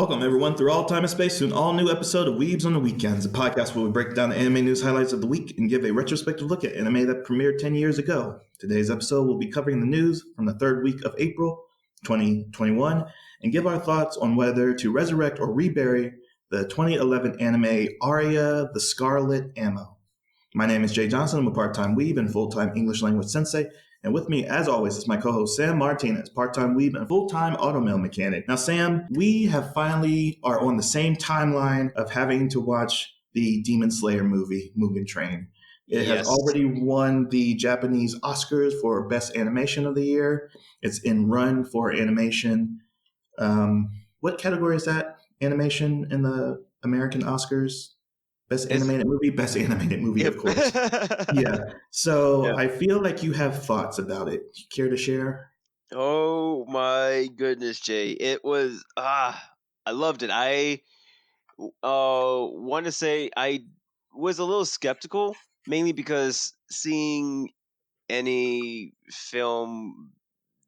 Welcome, everyone, through all time and space to an all new episode of Weebs on the Weekends, a podcast where we break down the anime news highlights of the week and give a retrospective look at anime that premiered 10 years ago. Today's episode will be covering the news from the third week of April 2021 and give our thoughts on whether to resurrect or rebury the 2011 anime Aria the Scarlet Ammo. My name is Jay Johnson. I'm a part-time weeb and full-time English language sensei. And with me, as always, is my co-host Sam Martinez, part-time weeb and full-time automail mechanic. Now, Sam, we have finally are on the same timeline of having to watch the Demon Slayer movie, Mugen Train. It has Yes. already won the Japanese Oscars for Best Animation of the Year. It's in run for animation. What category is that? Animation in the American Oscars? Best It's animated movie? Best animated movie, yep. of course. Yeah. So Yeah. I feel like you have thoughts about it. Care to share? Oh my goodness, Jay. It was I loved it. I want to say I was a little skeptical, mainly because seeing any film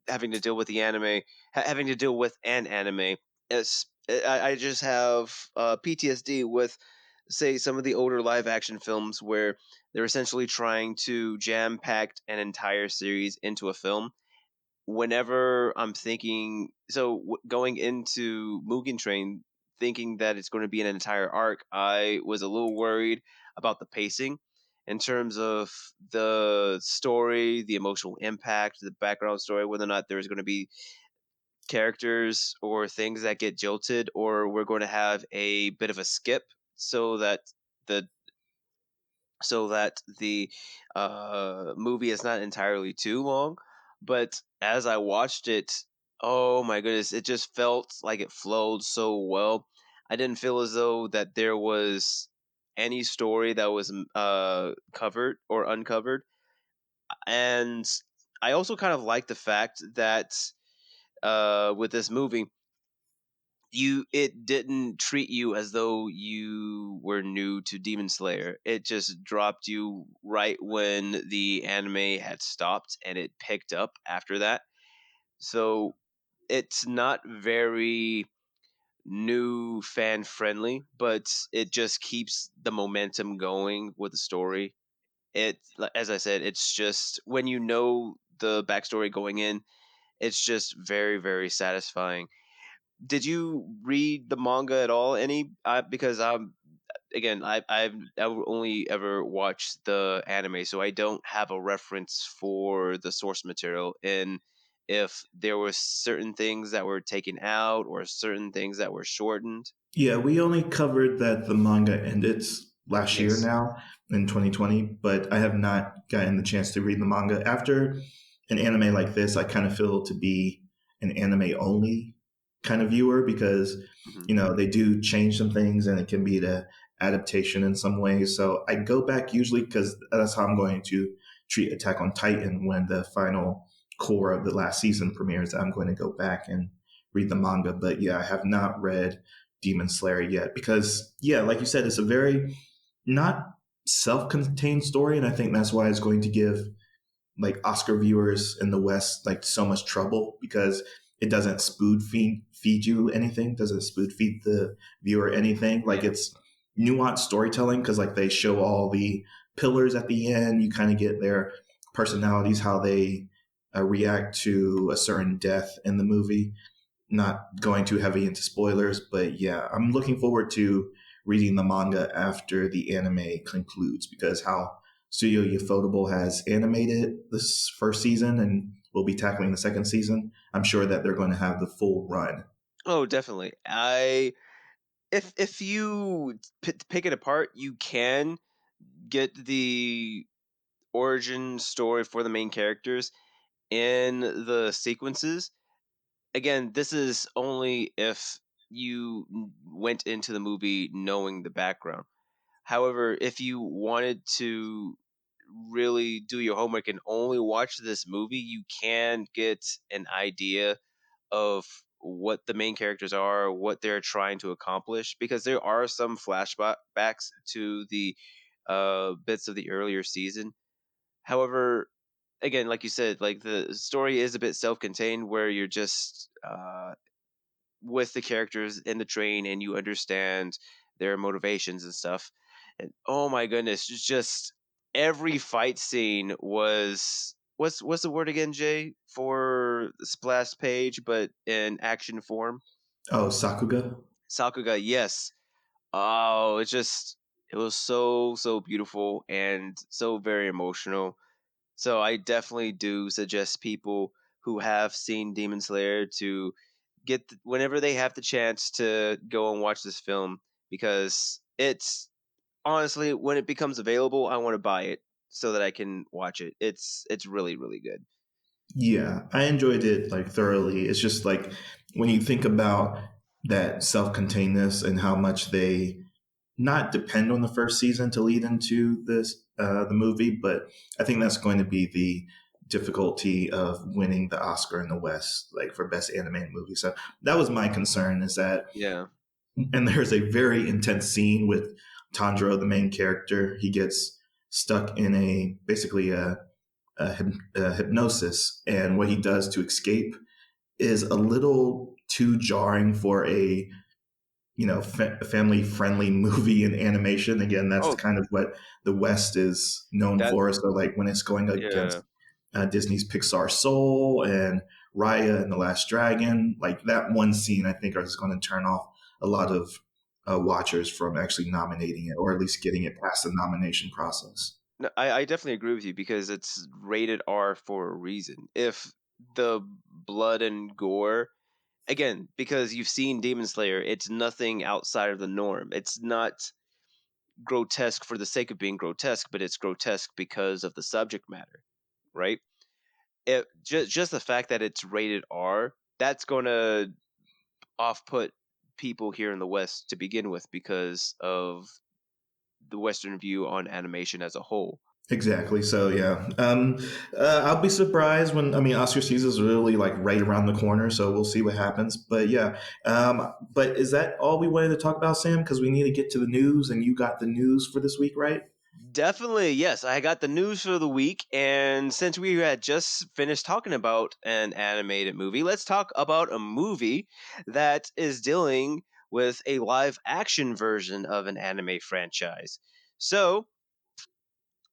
having to deal with the anime, having to deal with an anime, I just have PTSD with, say, some of the older live action films where they're essentially trying to jam pack an entire series into a film. Whenever I'm thinking, going into Mugen Train, thinking that it's going to be an entire arc, I was a little worried about the pacing in terms of the story, the emotional impact, the background story, whether or not there's going to be characters or things that get jilted, or we're going to have a bit of a skip so that the movie is not entirely too long. But as I watched it, oh my goodness, it just felt like it flowed so well. I didn't feel as though that there was any story that was covered or uncovered. And I also kind of like the fact that with this movie, it didn't treat you as though you were new to Demon Slayer. It just dropped you right when the anime had stopped, and it picked up after that. So it's not very new fan friendly, but it just keeps the momentum going with the story. As I said, it's just when you know the backstory going in, it's just very, very satisfying. Did you read the manga at all? Because again, I've only ever watched the anime, so I don't have a reference for the source material. And if there were certain things that were taken out or certain things that were shortened. Yeah, we only covered that the manga ended last year Yes. now in 2020, but I have not gotten the chance to read the manga. After an anime like this, I kind of feel to be an anime only kind of viewer because, Mhm. they do change some things and it can be the adaptation in some ways. So I go back usually because that's how I'm going to treat Attack on Titan when the final core of the last season premieres. I'm going to go back and read the manga. But yeah, I have not read Demon Slayer yet because, yeah, like you said, it's a very not self-contained story. And I think that's why it's going to give like Oscar viewers in the West like so much trouble because it doesn't feed you anything, doesn't spoon feed the viewer anything. Like Yeah. it's nuanced storytelling because like they show all the pillars at the end. You kind of get their personalities, how they react to a certain death in the movie. Not going too heavy into spoilers, but yeah, I'm looking forward to reading the manga after the anime concludes because how Studio Ufotable has animated this first season and will be tackling the second season, I'm sure that they're going to have the full run. Oh, definitely. If you pick it apart, you can get the origin story for the main characters in the sequences. Again, this is only if you went into the movie knowing the background. However, if you wanted to really do your homework and only watch this movie, you can get an idea of what the main characters are, what they're trying to accomplish, because there are some flashbacks to the bits of the earlier season. However, again, like you said, like the story is a bit self-contained, where you're just with the characters in the train and you understand their motivations and stuff. And oh my goodness, it's just every fight scene was what's the word again, Jay, for the splash page, but in action form? Oh, Sakuga. Sakuga, yes. Oh, it was so beautiful and so very emotional. So I definitely do suggest people who have seen Demon Slayer to whenever they have the chance to go and watch this film, because it's honestly, when it becomes available, I want to buy it so that I can watch it. It's really good. Yeah, I enjoyed it like thoroughly. It's just like when you think about that self-containedness and how much they not depend on the first season to lead into this the movie, but I think that's going to be the difficulty of winning the Oscar in the West, like for best animated movie. So that was my concern, is that, Yeah. and there's a very intense scene with Tanjiro, the main character. He gets stuck in a basically a hypnosis, and what he does to escape is a little too jarring for a family friendly movie and animation. Again, that's Oh, kind of what the West is known that for. So like when it's going yeah. against Disney's Pixar Soul and Raya and the Last Dragon, like that one scene, I think is going to turn off a lot of watchers from actually nominating it, or at least getting it past the nomination process. No, I definitely agree with you because it's rated R for a reason. If the blood and gore, again, because you've seen Demon Slayer, it's nothing outside of the norm. It's not grotesque for the sake of being grotesque, but it's grotesque because of the subject matter, right? Just the fact that it's rated R, that's going to off put people here in the West to begin with because of the Western view on animation as a whole. Exactly. So yeah, I'll be surprised when, I mean, Oscar season is really like right around the corner. So we'll see what happens. But yeah, but is that all we wanted to talk about, Sam? Because we need to get to the news, and you got the news for this week, right? Definitely, yes. I got the news for the week, and since we had just finished talking about an animated movie, let's talk about a movie that is dealing with a live action version of an anime franchise. So,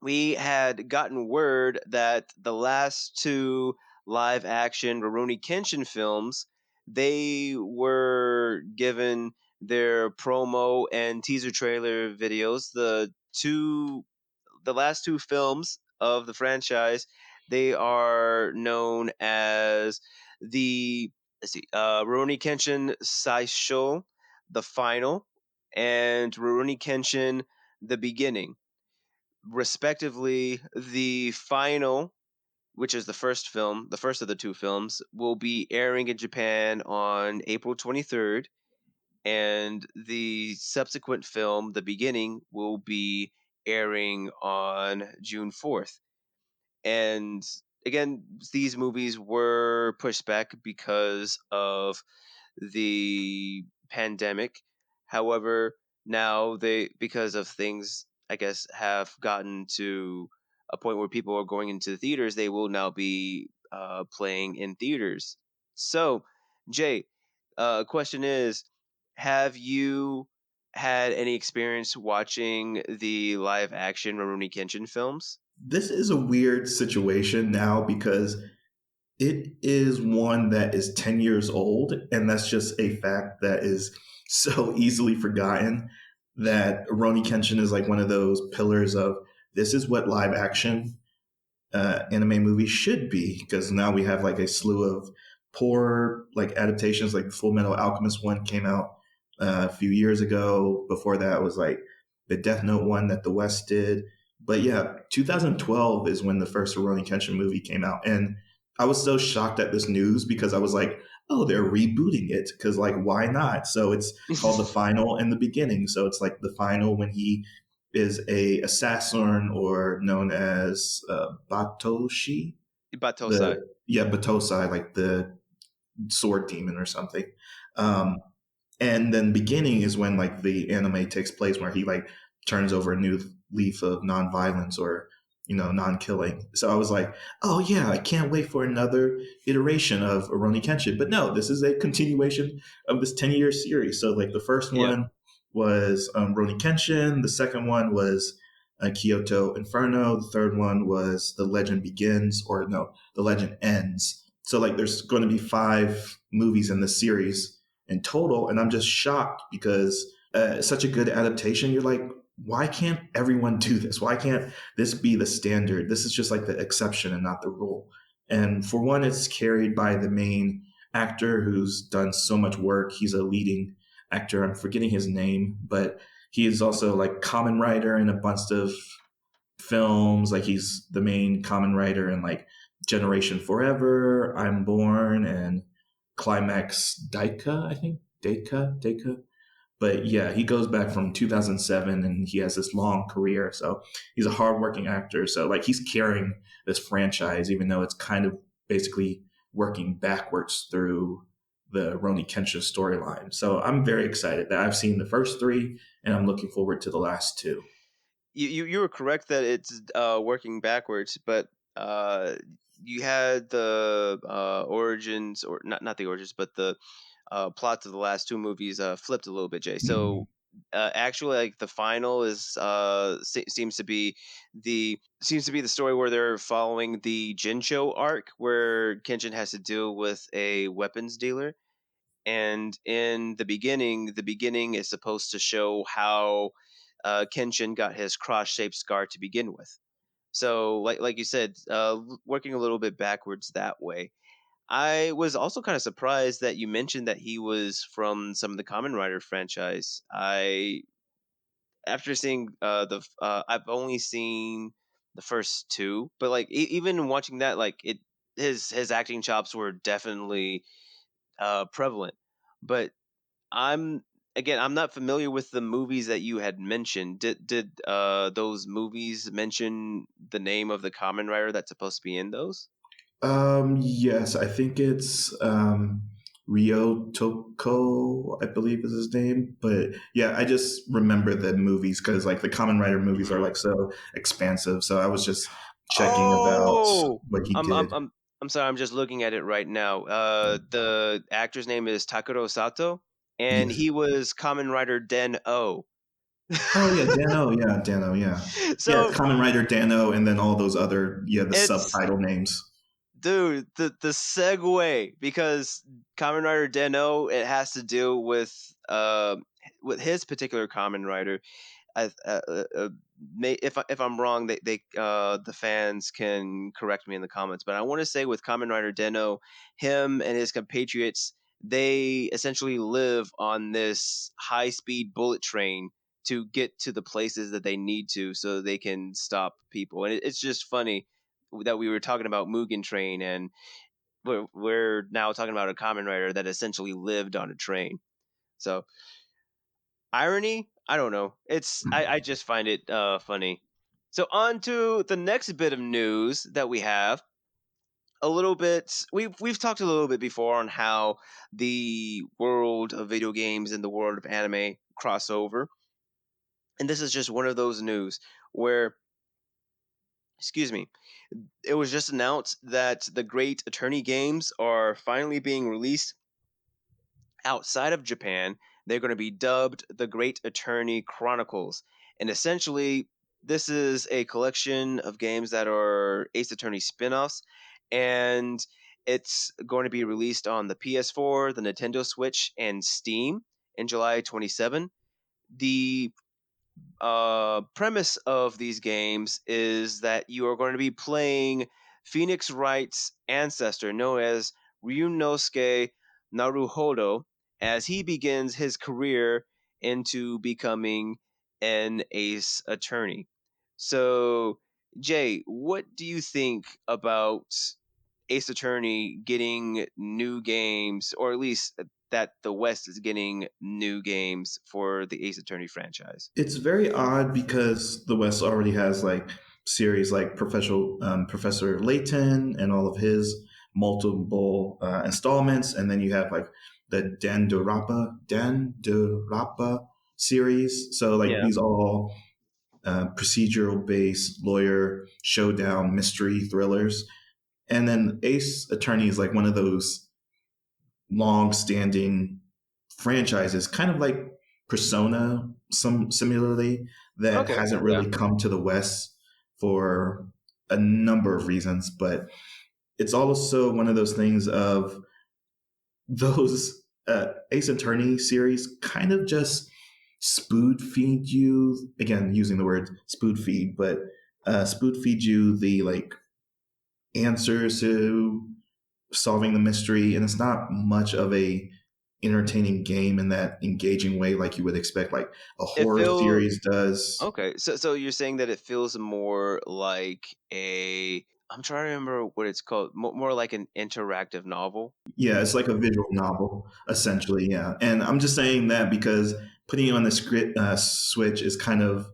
we had gotten word that the last two live action Rurouni Kenshin films, they were given their promo and teaser trailer videos. The last two films of the franchise, they are known as the Rurouni Kenshin Saisho, the final, and Rurouni Kenshin, the beginning, respectively. The final, which is the first film, the first of the two films, will be airing in Japan on April 23rd, and the subsequent film, the beginning, will be airing on June 4th. And again, these movies were pushed back because of the pandemic. However, now they, because of things, I guess, have gotten to a point where people are going into the theaters, they will now be playing in theaters. So, Jay, question is, have you had any experience watching the live action Rurouni Kenshin films? This is a weird situation now because it is one that is 10 years old, and that's just a fact that is so easily forgotten, that Roni Kenshin is like one of those pillars of this is what live action anime movies should be, because now we have like a slew of poor like adaptations. Like Full Metal Alchemist one came out a few years ago. Before that was like the Death Note one that the West did. But yeah, 2012 is when the first Rurouni Kenshin movie came out, and I was so shocked at this news because I was like, oh, they're rebooting it, because like why not? So it's called The Final and the Beginning. So it's like the final when he is a assassin, or known as Batoshi, Batosai. the yeah Batosai, like the sword demon or something. Um, and then beginning is when like the anime takes place, where he like turns over a new leaf of nonviolence, or non-killing. So I was like, oh yeah, I can't wait for another iteration of Rurouni Kenshin. But no, this is a continuation of this 10-year series. So like the first Yeah. one was Rurouni Kenshin, the second one was Kyoto Inferno, the third one was The Legend Begins, or no, The Legend Ends. So like there's going to be 5 movies in this series in total, and I'm just shocked because it's such a good adaptation. You're like, why can't everyone do this? Why can't this be the standard? This is just like the exception and not the rule. And for one, it's carried by the main actor who's done so much work. He's a leading actor. I'm forgetting his name, but he is also like Kamen Rider in a bunch of films. Like he's the main Kamen Rider in like Generation Forever, I'm Born, and Climax Daika, I think. Daika. But yeah, he goes back from 2007 and he has this long career. So he's a hardworking actor. So like he's carrying this franchise, even though it's kind of basically working backwards through the Roni Kenshin storyline. So I'm very excited that I've seen the first 3 and I'm looking forward to the last 2. You were correct that it's working backwards, but uh, you had the origins, or not the origins, but the plots of the last 2 movies flipped a little bit, Jay. So actually, like the final is seems to be the story where they're following the Jinsho arc, where Kenshin has to deal with a weapons dealer. And in the beginning is supposed to show how Kenshin got his cross-shaped scar to begin with. So, like you said, working a little bit backwards that way. I was also kind of surprised that you mentioned that he was from some of the Kamen Rider franchise. I After seeing I've only seen the first 2, but like even watching that, like his acting chops were definitely prevalent. But I'm I'm not familiar with the movies that you had mentioned. Did those movies mention the name of the common writer that's supposed to be in those? Yes, I think it's Ryo Toko, I believe is his name. But yeah, I just remember the movies because like the Kamen Rider movies are Mhm. like so expansive. So I was just checking about Oh, what he I'm I'm did. I'm I'm sorry. I'm just looking at it right now. The actor's name is Takuro Sato, and Yes. he was Kamen Rider Den O. Oh yeah, Dano. Yeah, Dano. Yeah, yeah. So Kamen Rider Dano, and then all those other the it's subtitle names. dude, the segue, because Kamen Rider Den-O, it has to do with his particular Kamen Rider. I, if I'm wrong, the fans can correct me in the comments. But I want to say with Kamen Rider Den-O, him and his compatriots, they essentially live on this high speed bullet train to get to the places that they need to, so they can stop people. And it's just funny that we were talking about Mugen Train, and we're now talking about a Kamen Rider that essentially lived on a train. So irony, I don't know. I just find it funny. So on to the next bit of news that we have. A little bit, we've talked a little bit before on how the world of video games and the world of anime cross over, and this is just one of those news where, excuse me, it was just announced that the Great Attorney games are finally being released outside of Japan. They're going to be dubbed the Great Attorney Chronicles. And essentially, this is a collection of games that are Ace Attorney spin offs. And it's going to be released on the PS4, the Nintendo Switch, and Steam in July 27. The premise of these games is that you are going to be playing Phoenix Wright's ancestor, known as Ryunosuke Naruhodo, as he begins his career into becoming an ace attorney. So, Jay, what do you think about Ace Attorney getting new games, or at least that the West is getting new games for the Ace Attorney franchise? It's very odd because the West already has like series like Professor Layton and all of his multiple installments, and then you have like the Dan Durapa series. So like Yeah. these all procedural based lawyer showdown mystery thrillers. And then Ace Attorney is like one of those long standing franchises, kind of like Persona, some similarly, that Okay, hasn't yeah. really come to the West for a number of reasons. But it's also one of those things of those Ace Attorney series kind of just spoon feed you, again using the word spoon feed, but spoon feed you the like answers to solving the mystery, and it's not much of a entertaining game in that engaging way like you would expect like a It horror feels series does. okay. So you're saying that it feels more like a. I'm trying to remember what it's called. More like an interactive novel. Yeah, it's like a visual novel essentially. Yeah, and I'm just saying that because putting it on the script Switch is kind of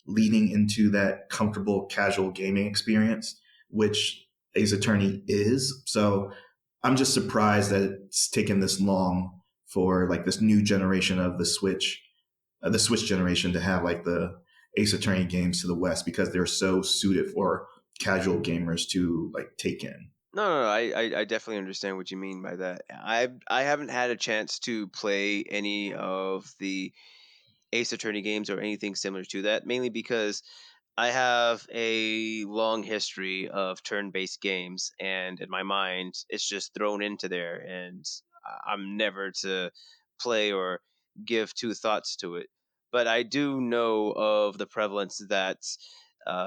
leading into that comfortable casual gaming experience, which Ace Attorney is. So I'm just surprised that it's taken this long for like this new generation of the Switch generation to have like the Ace Attorney games to the West because they're so suited for casual gamers to like take in. No. I definitely understand what you mean by that. I haven't had a chance to play any of the Ace Attorney games or anything similar to that, mainly because I have a long history of turn-based games, and in my mind, it's just thrown into there, and I'm never to play or give two thoughts to it. But I do know of the prevalence that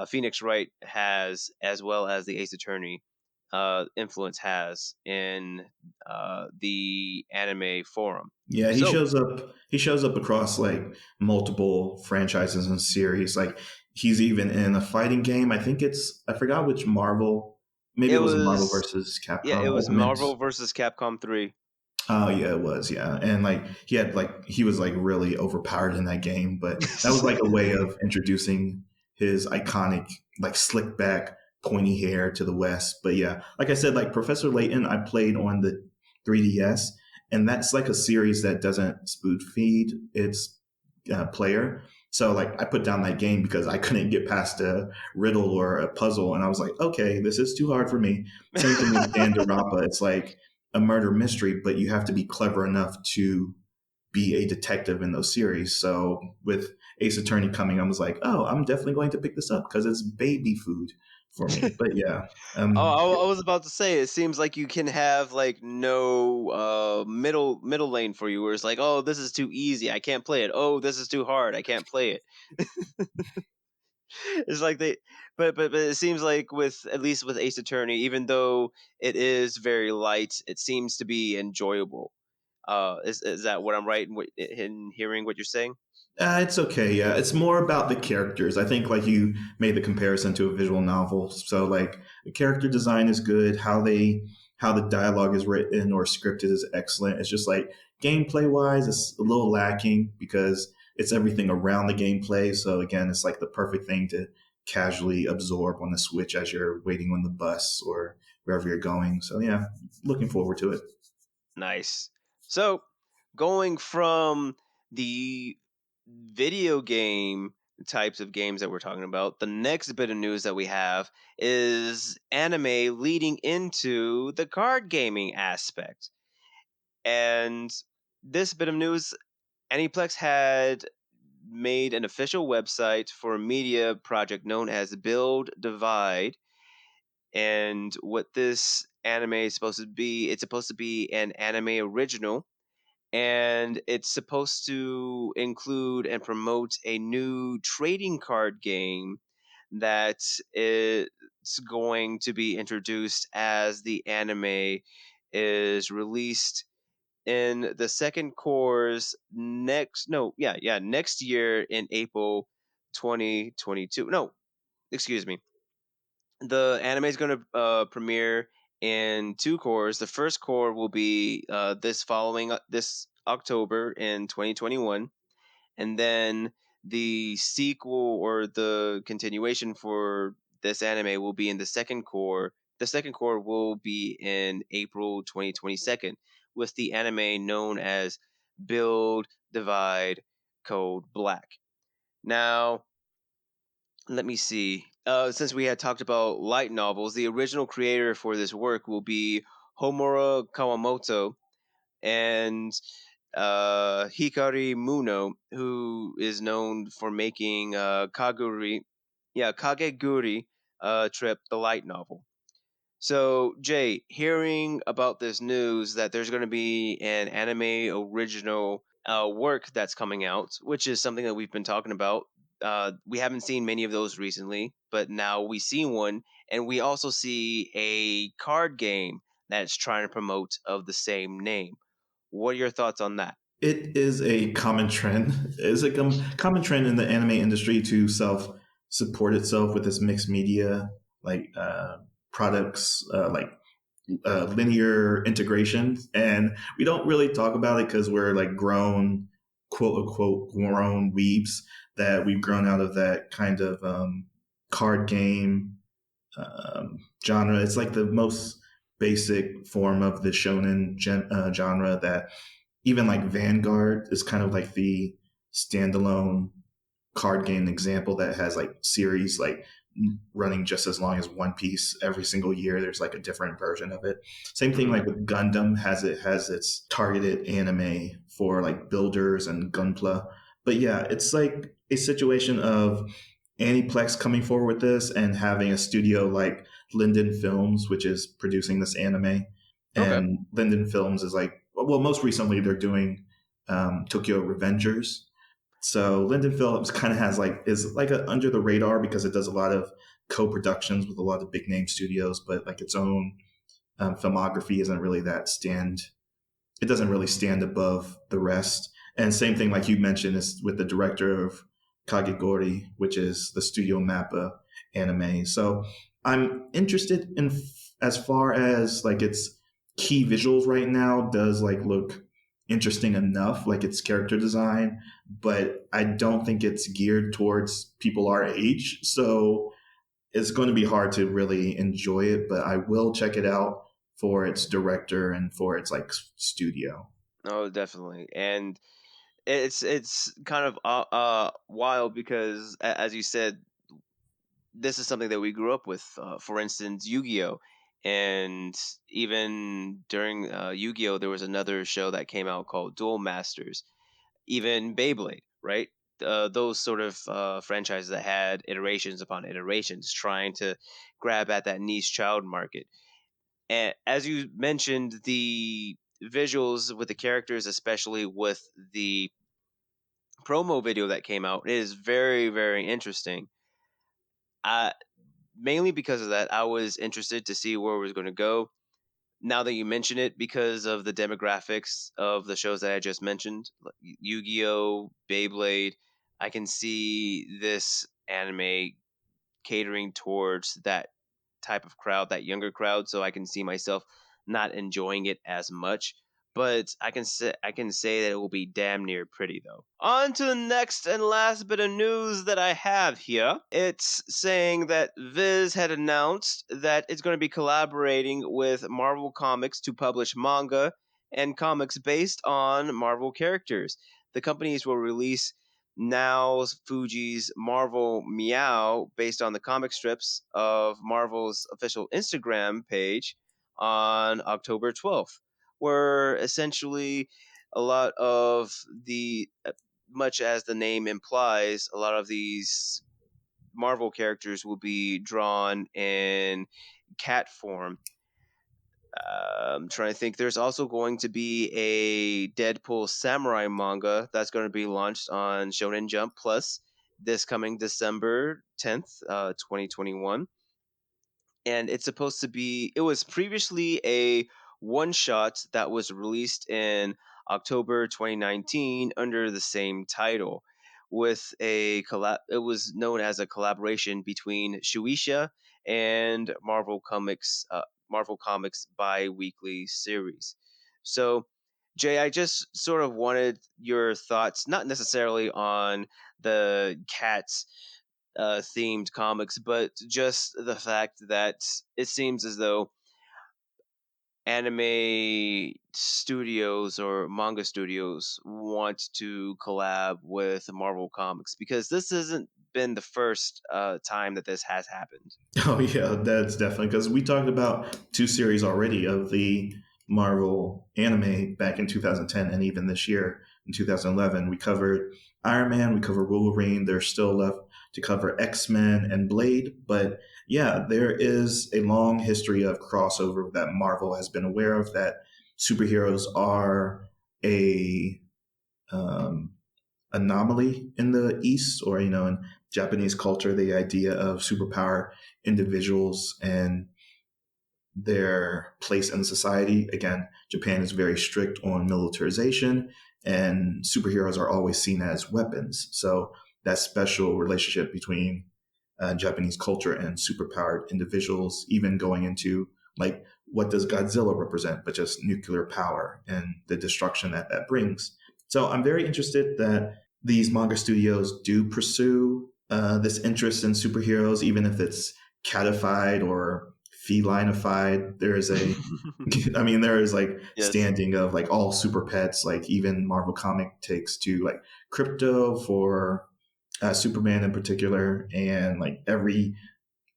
Phoenix Wright has, as well as the Ace Attorney influence has in the anime forum. Yeah, he So shows up. He shows up across like multiple franchises and series. Like he's even in a fighting game. I think it's I forgot which Marvel. Maybe it it was Marvel was versus Yeah, Capcom it was Ultimate. Marvel versus Capcom 3. Oh yeah, it was, yeah. And like he was like really overpowered in that game, but that was like a way of introducing his iconic like slick back pointy hair to the West. But yeah, like I said, like Professor Layton I played on the 3DS, and that's like a series that doesn't spoon feed its player. So like I put down that game because I couldn't get past a riddle or a puzzle, and I was like, okay, this is too hard for me. Same thing with Dandarapa. It's like a murder mystery, but you have to be clever enough to be a detective in those series. So with Ace Attorney coming, I was like, oh, I'm definitely going to pick this up because it's baby food for me. But yeah, Oh, um, I was about to say, it seems like you can have like no middle lane for you, where it's like, oh, this is too easy, I can't play it. Oh, this is too hard, I can't play it. It's like they, but it seems like with at least with Ace Attorney, even though it is very light, it seems to be enjoyable. Is that what I'm right in hearing what you're saying? It's okay. Yeah, it's more about the characters. I think like you made the comparison to a visual novel. So like the character design is good. How the dialogue is written or scripted is excellent. It's just like gameplay wise, it's a little lacking because it's everything around the gameplay. So again, it's like the perfect thing to casually absorb on the Switch as you're waiting on the bus or wherever you're going. So yeah, looking forward to it. Nice. So, going from the video game types of games that we're talking about, the next bit of news that we have is anime leading into the card gaming aspect. And this bit of news, Aniplex had made an official website for a media project known as Build Divide. And what this anime is supposed to be, it's supposed to be an anime original, and it's supposed to include and promote a new trading card game that is going to be introduced as the anime is released in the second course next year in April 2022. No, excuse me. The anime is going to premiere in two cores. The first core will be this October in 2021, and then the sequel or the continuation for this anime will be in the second core. The second core will be in April 2022, with the anime known as Build Divide Code Black. Now, Let me see. Since we had talked about light novels, the original creator for this work will be Homura Kawamoto and Hikari Muno, who is known for making Kageguri Trip, the light novel. So, Jay, hearing about this news that there's going to be an anime original work that's coming out, which is something that we've been talking about. We haven't seen many of those recently, but now we see one, and we also see a card game that's trying to promote of the same name. What are your thoughts on that? It is a common trend. It's a common trend in the anime industry to self support itself with this mixed media like products, like linear integration, and we don't really talk about it because we're like grown, quote unquote, grown weebs that we've grown out of that kind of card game genre. It's like the most basic form of the shonen genre that even like Vanguard is kind of like the standalone card game example that has like series like running just as long as One Piece. Every single year there's like a different version of it. Same thing Hmm. like with Gundam has its targeted anime for like builders and gunpla. But yeah, it's like a situation of Aniplex coming forward with this and having a studio like Linden Films, which is producing this anime. Okay. And Linden Films is like, well, most recently they're doing Tokyo Revengers. So Linden Phillips kind of has like is like a under the radar because it does a lot of co-productions with a lot of big name studios, but like its own filmography isn't really that stand. It doesn't really stand above the rest. And same thing, like you mentioned, is with the director of Kagegori, which is the Studio Mappa anime. So I'm interested in as far as like its key visuals right now does like look interesting enough, like its character design, but I don't think it's geared towards people our age. So it's going to be hard to really enjoy it, but I will check it out for its director and for its like studio. Oh, definitely. And it's kind of wild because, as you said, this is something that we grew up with. For instance, Yu-Gi-Oh, and even during Yu-Gi-Oh, there was another show that came out called Duel Masters. Even Beyblade, right? Those sort of franchises that had iterations upon iterations, trying to grab at that niche child market. And as you mentioned, the visuals with the characters, especially with the promo video that came out, is very, very interesting. Uh, Mainly because of that, I was interested to see where it was going to go. Now that you mention it, because of the demographics of the shows that I just mentioned, like Yu-Gi-Oh, Beyblade, I can see this anime catering towards that type of crowd, that younger crowd. So I can see myself not enjoying it as much. But I can say that it will be damn near pretty though. On to the next and last bit of news that I have here. It's saying that Viz had announced that it's going to be collaborating with Marvel Comics to publish manga and comics based on Marvel characters. The companies will release Now's Fuji's Marvel Meow based on the comic strips of Marvel's official Instagram page on October 12th, where essentially a lot of the, much as the name implies, a lot of these Marvel characters will be drawn in cat form. I'm trying to think. There's also going to be a Deadpool Samurai manga that's going to be launched on Shonen Jump Plus this coming December 10th, 2021. And it's supposed to be, it was previously a one shot that was released in October 2019 under the same title with a collab. It was known as a collaboration between Shueisha and Marvel Comics bi-weekly series. So Jay, I just sort of wanted your thoughts, not necessarily on the cats themed comics, but just the fact that it seems as though anime studios or manga studios want to collab with Marvel Comics, because this hasn't been the first time that this has happened. Oh yeah, that's definitely because we talked about two series already of the Marvel anime back in 2010, and even this year in 2011, we covered Iron Man, we covered Wolverine. There's still left to cover X-Men and Blade, but yeah, there is a long history of crossover that Marvel has been aware of. That superheroes are a um, anomaly in the East, or in Japanese culture, the idea of superpower individuals and their place in society. Again, Japan is very strict on militarization, and superheroes are always seen as weapons. So that special relationship between Japanese culture and superpowered individuals, even going into like what does Godzilla represent, but just nuclear power and the destruction that that brings. So I'm very interested that these manga studios do pursue this interest in superheroes, even if it's catified or felinified. There is a, I mean, there is like Yes. standing of like all super pets, like even Marvel comic takes to like crypto for Superman in particular, and like every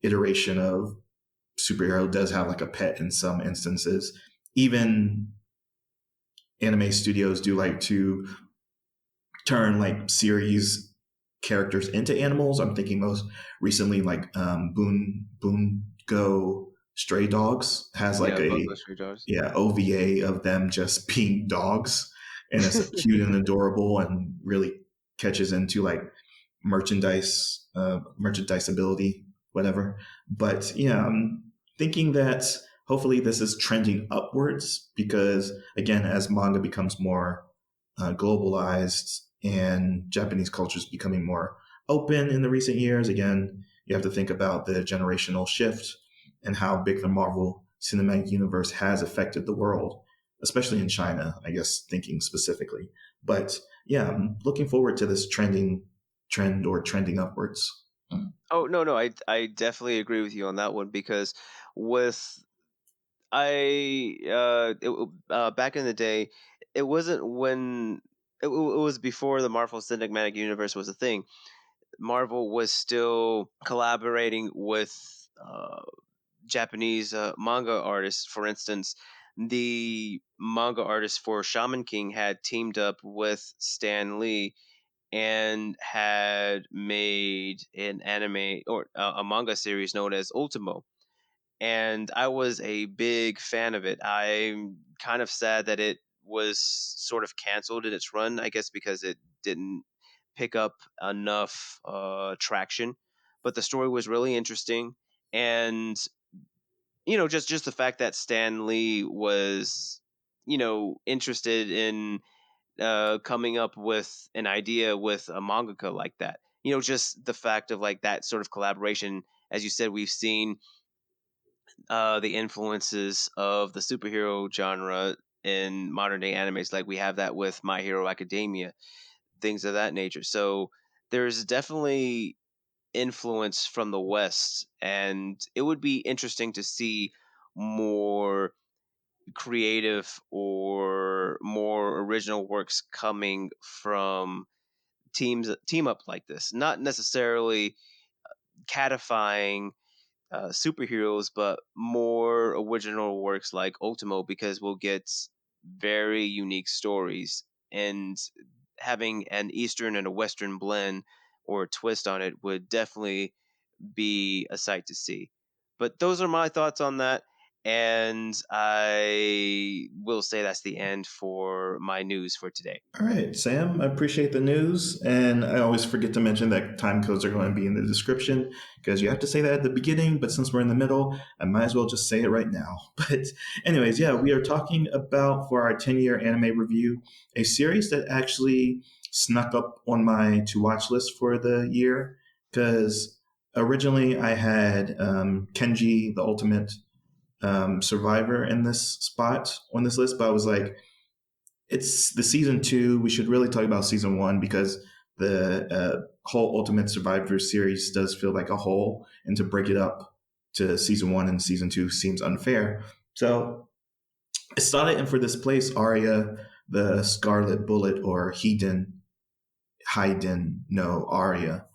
iteration of superhero does have like a pet in some instances. Even anime studios do like to turn like series characters into animals. I'm thinking most recently like Boon Go Stray Dogs has like Yeah, a Bungo Stray Dogs. OVA of them just being dogs, and it's cute and adorable and really catches into like merchandisability, whatever. But yeah, I'm thinking that hopefully this is trending upwards because again, as manga becomes more globalized and Japanese culture is becoming more open in the recent years, again, you have to think about the generational shift and how big the Marvel cinematic universe has affected the world, especially in China, I guess, thinking specifically. But yeah, I'm looking forward to this trending upwards. Oh no, no, I definitely agree with you on that one, because with back in the day, it wasn't when it was before the Marvel Cinematic Universe was a thing. Marvel was still collaborating with Japanese manga artists. For instance, the manga artist for Shaman King had teamed up with Stan Lee and had made an anime or a manga series known as Ultimo. And I was a big fan of it. I'm kind of sad that it was sort of canceled in its run, I guess, because it didn't pick up enough traction. But the story was really interesting, and just the fact that Stan Lee was interested in coming up with an idea with a mangaka like that. Just the fact of like that sort of collaboration. As you said, we've seen the influences of the superhero genre in modern day animes. Like we have that with My Hero Academia, things of that nature. So there's definitely influence from the West, and it would be interesting to see more creative or more original works coming from team up like this. Not necessarily catifying superheroes, but more original works like Ultimo, because we'll get very unique stories, and having an Eastern and a Western blend or twist on it would definitely be a sight to see. But those are my thoughts on that. And I will say that's the end for my news for today. All right, Sam, I appreciate the news. And I always forget to mention that time codes are going to be in the description because you have to say that at the beginning. But since we're in the middle, I might as well just say it right now. But, anyways, yeah, we are talking about for our 10-year anime review a series that actually snuck up on my to watch list for the year because originally I had Kenji, the Ultimate Survivor, in this spot on this list, but I was like, it's the season two. We should really talk about season one because the whole Ultimate Survivor series does feel like a whole, and to break it up to season one and season two seems unfair. So it started in for this place, Aria the Scarlet Bullet, or Hayden, no, Aria,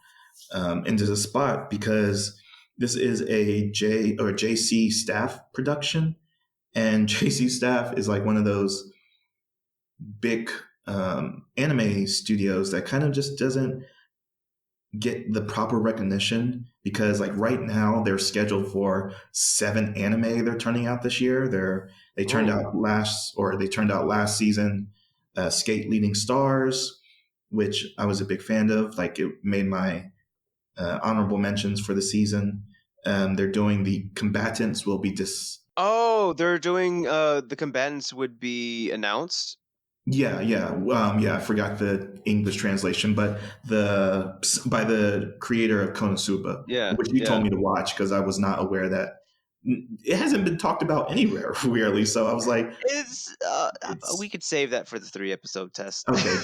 into the spot because this is a JC staff production, and JC staff is like one of those big anime studios that kind of just doesn't get the proper recognition because like right now they're scheduled for 7 anime they're turning out this year. Oh. They turned out last season Skate Leading Stars, which I was a big fan of. Like it made my honorable mentions for the season. They're doing the combatants will be Oh, they're doing the combatants would be announced. yeah. I forgot the English translation, but the by the creator of Konosuba, Yeah, which you told yeah. me to watch because I was not aware that it hasn't been talked about anywhere. Weirdly, so I was like, It's we it's could save that for the 3 episode test. okay,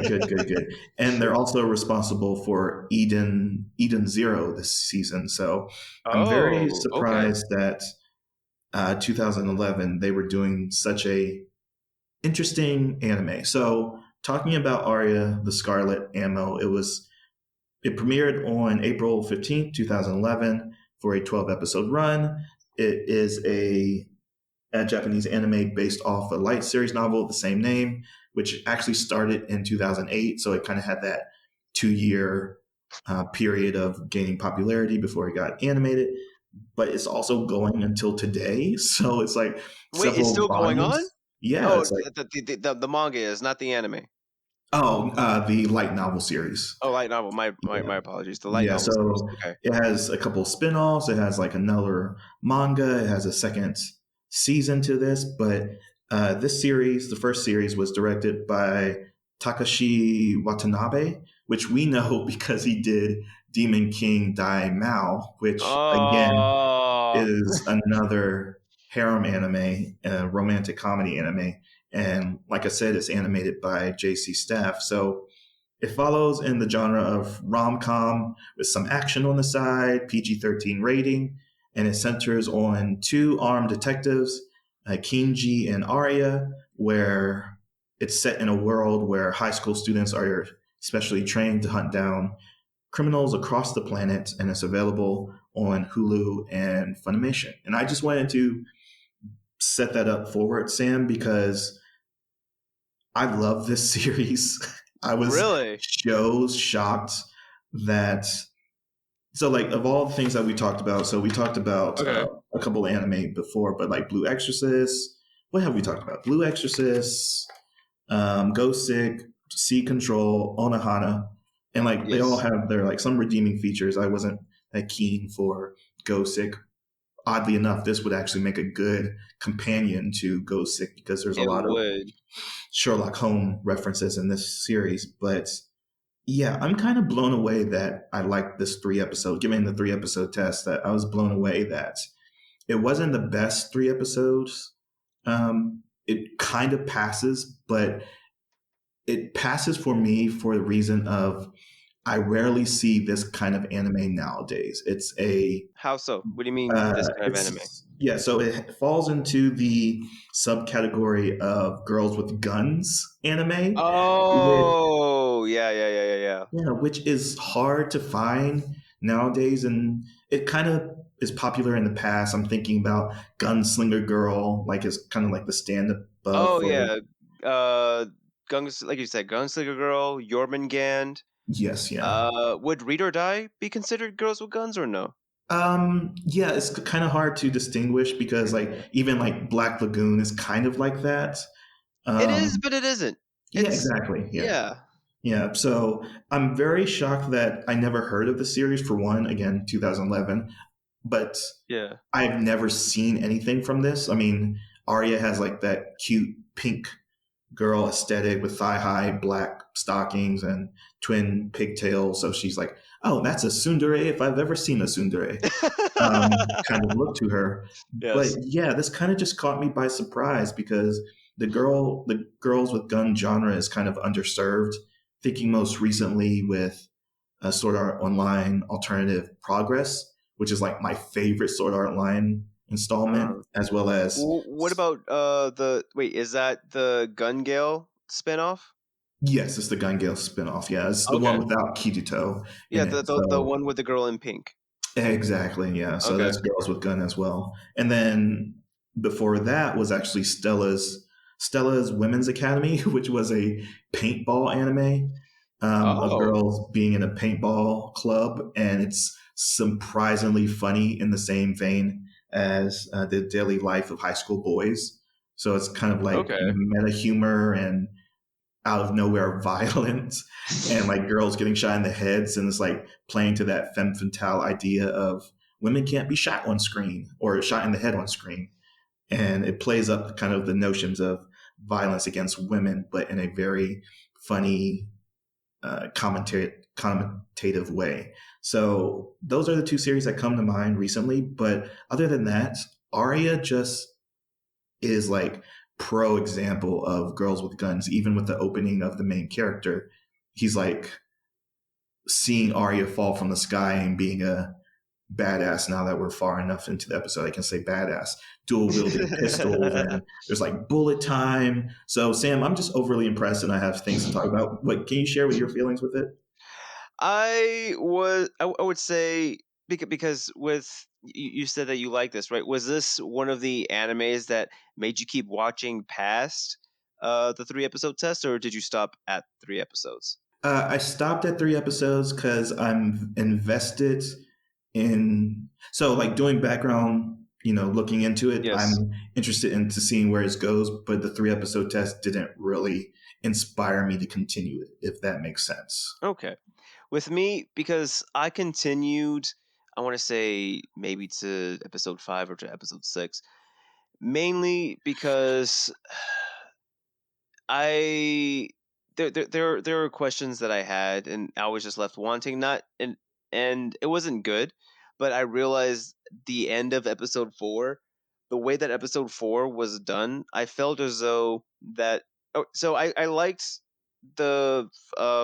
good, okay, good. And they're also responsible for Eden Zero this season. So I'm very Oh, okay. surprised that 2011 they were doing such a interesting anime. So talking about Aria the Scarlet Ammo, it premiered on April 15th, 2011 for a 12 episode run. It is a Japanese anime based off a light series novel of the same name, which actually started in 2008. So it kind of had that 2 year period of gaining popularity before it got animated. But it's also going until today. So it's like Wait, it's several still going on? volumes. Yeah, Oh, it's like the manga is not the anime. the light novel series. Oh, light novel. My my Yeah. my apologies. The light Yeah, novel series. so Okay. it has a couple spin-offs. It has like another manga. It has a second season to this, but this series, the first series, was directed by Takashi Watanabe, which we know because he did Demon King Dai Mao, which again Oh, is another harem anime, romantic comedy anime. And like I said, it's animated by JC Staff. So it follows in the genre of rom com with some action on the side, PG-13 rating, and it centers on two armed detectives, Kinji and Arya, where it's set in a world where high school students are specially trained to hunt down criminals across the planet, and it's available on Hulu and Funimation. And I just wanted to set that up forward, Sam, because I love this series. I was really? so shocked that like of all the things that we talked about. So we talked about Okay. a couple of anime before, but like Blue Exorcist. What have we talked about? Blue Exorcist, Ghost Sick, Sea Control, Onohana, and like they all Yes. have their like some redeeming features. I wasn't that keen for Ghost Sick. Oddly enough, this would actually make a good companion to Ghost Sick because there's a It lot of would. Sherlock Holmes references in this series. But yeah, I'm kind of blown away that I liked this 3 episode, given the 3 episode test, that I was blown away that it wasn't the best 3 episodes. It kind of passes, but it passes for me for the reason of I rarely see this kind of anime nowadays. How so? What do you mean this kind of anime? It's yeah, so it falls into the subcategory of girls with guns anime, which Oh, yeah. which is hard to find nowadays, and it kind of is popular in the past. I'm thinking about Gunslinger Girl, like is kind of like the stand above Oh, for yeah. Uh, like you said, Gunslinger Girl, Jormungand. yes, yeah. Would Read or Die be considered girls with guns or no? Yeah, it's kind of hard to distinguish because like even like Black Lagoon is kind of like that. It is, Um, but it isn't. yeah, It's exactly. Yeah. yeah, Yeah, so I'm very shocked that I never heard of the series for one, again, 2011, but yeah. I've never seen anything from this. I mean, Arya has like that cute pink girl aesthetic with thigh high black stockings and twin pigtails. So she's like, oh, that's a tsundere if I've ever seen a tsundere kind of look to her. But Yes. yeah, this kind of just caught me by surprise because the girls with gun genre is kind of underserved. Thinking most recently with Sword Art Online Alternative Progress, which is like my favorite Sword Art Online installment, Oh. as well as What about the wait? Is that the Gun Gale spinoff? yes, it's the Gun Gale spinoff. Yeah, it's the one Okay. without Kirito in Yeah, it. the So one with the girl in pink. exactly, yeah. So Okay. that's Girls with Gun as well. And then before that was actually Stella's Women's Academy, which was a paintball anime of Oh. girls being in a paintball club, and it's surprisingly funny in the same vein as the daily life of high school boys. So it's kind of like Okay. meta humor and out of nowhere violence and like girls getting shot in the heads, and it's like playing to that femme fatale idea of women can't be shot on screen or shot in the head on screen, and it plays up kind of the notions of violence against women but in a very funny commentative way. So those are the two series that come to mind recently, but other than that, Aria just is like pro example of girls with guns. Even with the opening of the main character, he's like seeing Arya fall from the sky and being a badass. Now that we're far enough into the episode, I can say badass, dual wielding pistols, and there's like bullet time. So Sam, I'm just overly impressed and I have things to talk about. What can you share with your feelings with it? I would say because with you said that you like this, right? Was this one of the animes that made you keep watching past the 3 episode test, or did you stop at 3 episodes? I stopped at 3 episodes because I'm invested in, so like doing background, looking into it. Yes. I'm interested into seeing where it goes, but the 3 episode test didn't really inspire me to continue it, if that makes sense. Okay. With me, because I continued, I want to say maybe to episode 5 or to episode 6, mainly because I there were questions that I had, and I was just left wanting. Not and it wasn't good, but I realized the end of episode 4, the way that episode 4 was done, I felt as though that. Oh, so I liked the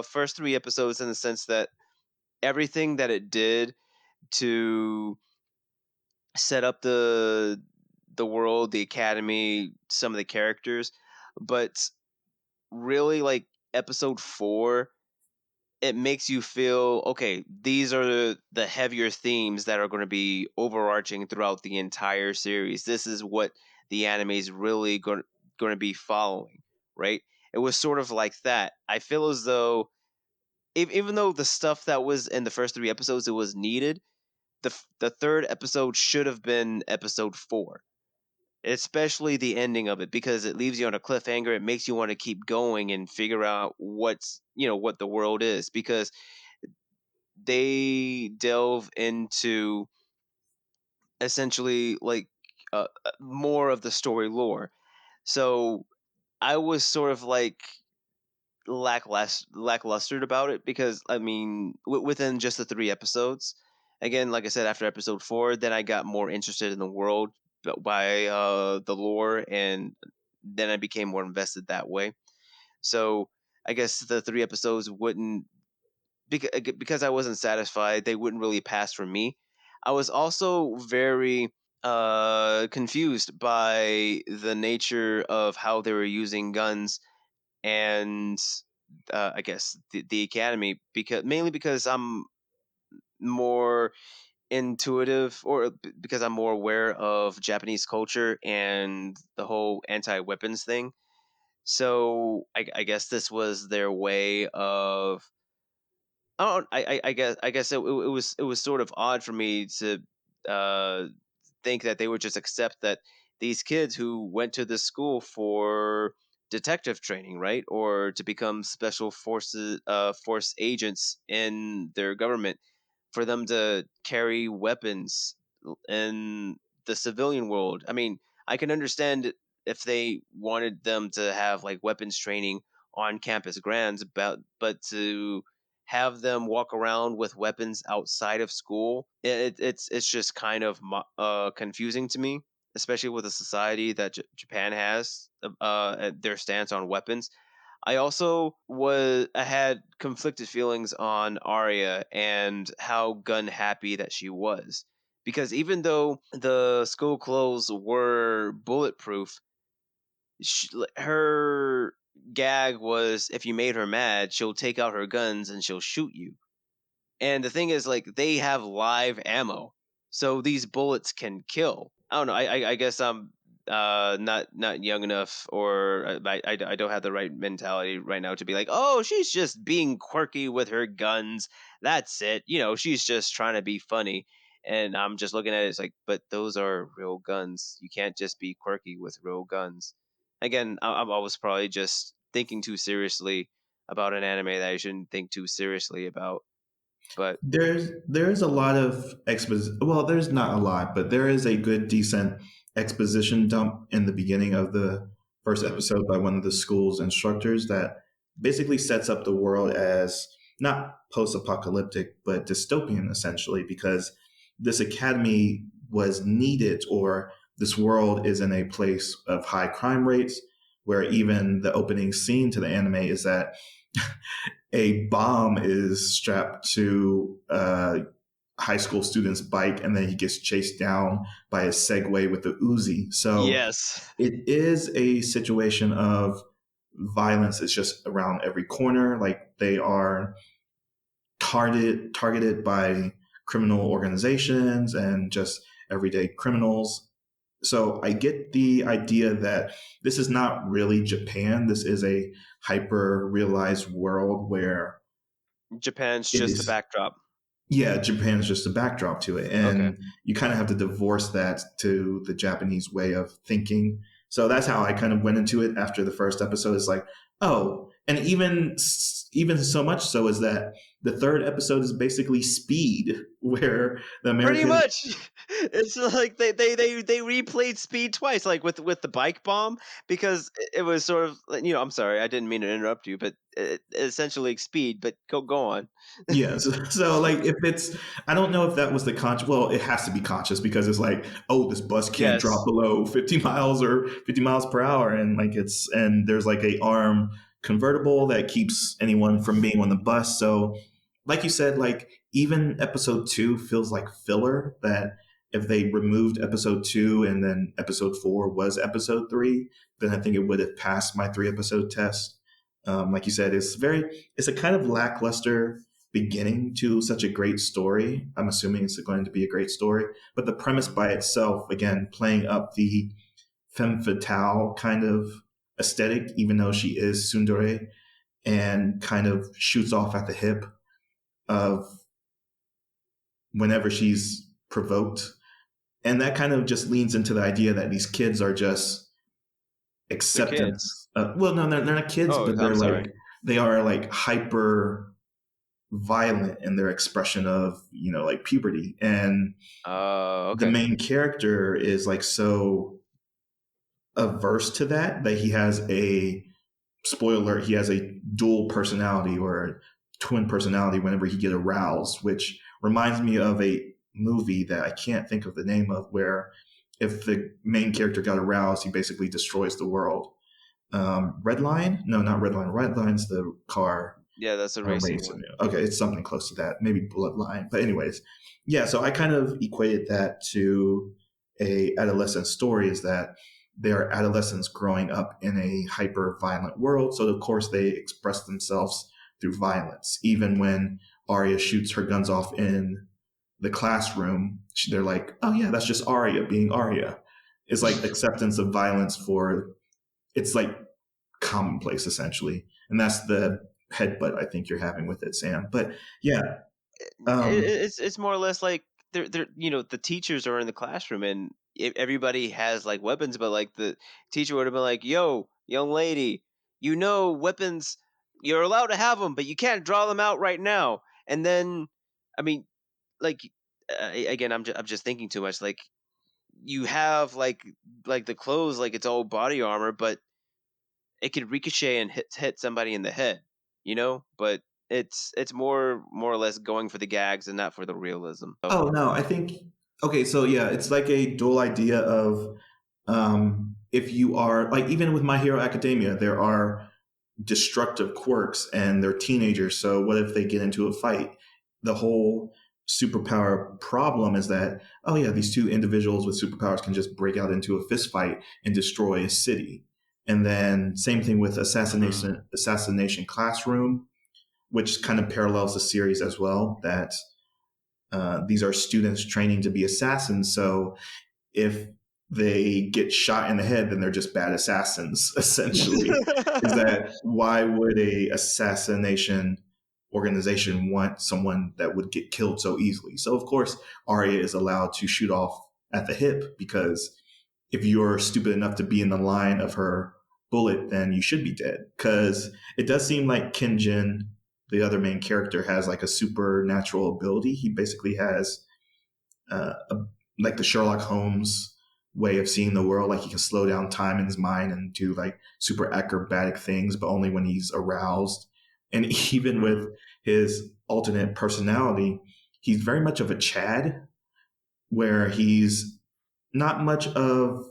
first 3 episodes in the sense that everything that it did to set up the world, the academy, some of the characters, but really like episode 4, it makes you feel okay, these are the heavier themes that are going to be overarching throughout the entire series. This is what the anime is really going to be following, right? It was sort of like that. I feel as though even though the stuff that was in the first 3 episodes it was needed, the third episode should have been episode 4, especially the ending of it, because it leaves you on a cliffhanger. It makes you want to keep going and figure out what the world is, because they delve into essentially like more of the story lore. So I was sort of like lacklustered about it, because I mean within just the 3 episodes, again, like I said, after episode 4, then I got more interested in the world by the lore, and then I became more invested that way. So I guess the 3 episodes wouldn't, because I wasn't satisfied, they wouldn't really pass for me. I was also very confused by the nature of how they were using guns, and I guess the academy, because mainly because I'm more intuitive, or because I'm more aware of Japanese culture and the whole anti-weapons thing. So I guess this was their way of. I guess it was sort of odd for me to uh, think that they would just accept that these kids who went to this school for detective training, right, or to become special force agents in their government, for them to carry weapons in the civilian world. I mean, I can understand if they wanted them to have like weapons training on campus grounds, but to have them walk around with weapons outside of school, it's just kind of confusing to me, especially with the society that Japan has, their stance on weapons. I had conflicted feelings on Arya and how gun happy that she was, because even though the school clothes were bulletproof, her gag was if you made her mad, she'll take out her guns and she'll shoot you. And the thing is, like, they have live ammo, so these bullets can kill. I don't know. I guess I'm not young enough, or I don't have the right mentality right now to be like, oh, she's just being quirky with her guns. That's it. She's just trying to be funny. And I'm just looking at it. It's like, but those are real guns. You can't just be quirky with real guns. Again, I was probably just thinking too seriously about an anime that I shouldn't think too seriously about. But There's a lot of exposition. Well, there's not a lot, but there is a good decent exposition dump in the beginning of the first mhm, episode by one of the school's instructors that basically sets up the world as not post-apocalyptic but dystopian essentially, because this academy was needed, or this world is in a place of high crime rates, where even the opening scene to the anime is that a bomb is strapped to a high school student's bike, and then he gets chased down by a Segway with the Uzi. So yes. it is a situation of violence. It's just around every corner. Like, they are targeted by criminal organizations and just everyday criminals. So I get the idea that this is not really Japan. This is a hyper realized world where Japan's it just the is, backdrop. yeah, Japan's just a backdrop to it. Okay. And you kind of have to divorce that to the Japanese way of thinking. So that's how I kind of went into it after the first episode. It's like, oh, and even so much so is that the third episode is basically Speed, where the Pretty American, much. It's like they replayed Speed twice, like with the bike bomb, because it was sort of I'm sorry, I didn't mean to interrupt you, but essentially Speed. But go on. yeah. So like, if it's, I don't know if that was the conscious. Well, it has to be conscious, because it's like, oh, this bus can't drop Yes. below 50 miles or 50 miles per hour, and like and there's like a arm convertible that keeps anyone from being on the bus. So, like you said, like, even episode two feels like filler. That if they removed episode two and then episode four was episode three, then I think it would have passed my 3 episode test. Like you said, it's a kind of lackluster beginning to such a great story. I'm assuming it's going to be a great story, but the premise Mhm. by itself, again, playing up the femme fatale kind of aesthetic, even though she is tsundere, and kind of shoots off at the hip of whenever she's provoked. And that kind of just leans into the idea that these kids are just They're kids. acceptance. Well, no, they're not kids, Oh, but I'm sorry. they are like hyper violent in their expression of, like, puberty. And the Okay. main character is like so averse to that he has a, spoiler, he has a dual personality, or a twin personality whenever he get aroused, which reminds me of a movie that I can't think of the name of, where if the main character got aroused, he basically destroys the world. Red Line? No, not Red Line. Red Line's the car Yeah, that's a racing race. one. Okay, it's something close to that, maybe Bloodline. But anyways, yeah. So I kind of equated that to a adolescent story. Is that they are adolescents growing up in a hyper violent world. So of course they express themselves through violence. Even when Arya shoots her guns off in the classroom, they're like, "Oh yeah, that's just Arya being Arya." It's like acceptance of violence for, it's like commonplace essentially, and that's the headbutt I think you're having with it, Sam. But yeah, It's more or less like they're the teachers are in the classroom and everybody has like weapons, but like the teacher would have been like, "Yo, young lady, weapons. You're allowed to have them, but you can't draw them out right now." And then, I mean, like again, I'm just thinking too much. Like you have like the clothes, like it's all body armor, but it could ricochet and hit somebody in the head, But it's more or less going for the gags and not for the realism. So oh no, I think, okay, so yeah, it's like a dual idea of, if you are like, even with My Hero Academia, there are destructive quirks and they're teenagers. So what if they get into a fight? The whole superpower problem is that, oh yeah, these two individuals with superpowers can just break out into a fist fight and destroy a city. And then same thing with Mhm. Assassination Classroom, which kind of parallels the series as well. That these are students training to be assassins. So if they get shot in the head, then they're just bad assassins, essentially. Is that why would a assassination organization want someone that would get killed so easily? So of course, Arya is allowed to shoot off at the hip because if you're stupid enough to be in the line of her bullet, then you should be dead. Because it does seem like Kinjin, the other main character, has like a supernatural ability. He basically has a, like the Sherlock Holmes way of seeing the world. Like he can slow down time in his mind and do like super acrobatic things, but only when he's aroused. And even with Mhm. his alternate personality, he's very much of a Chad, where he's not much of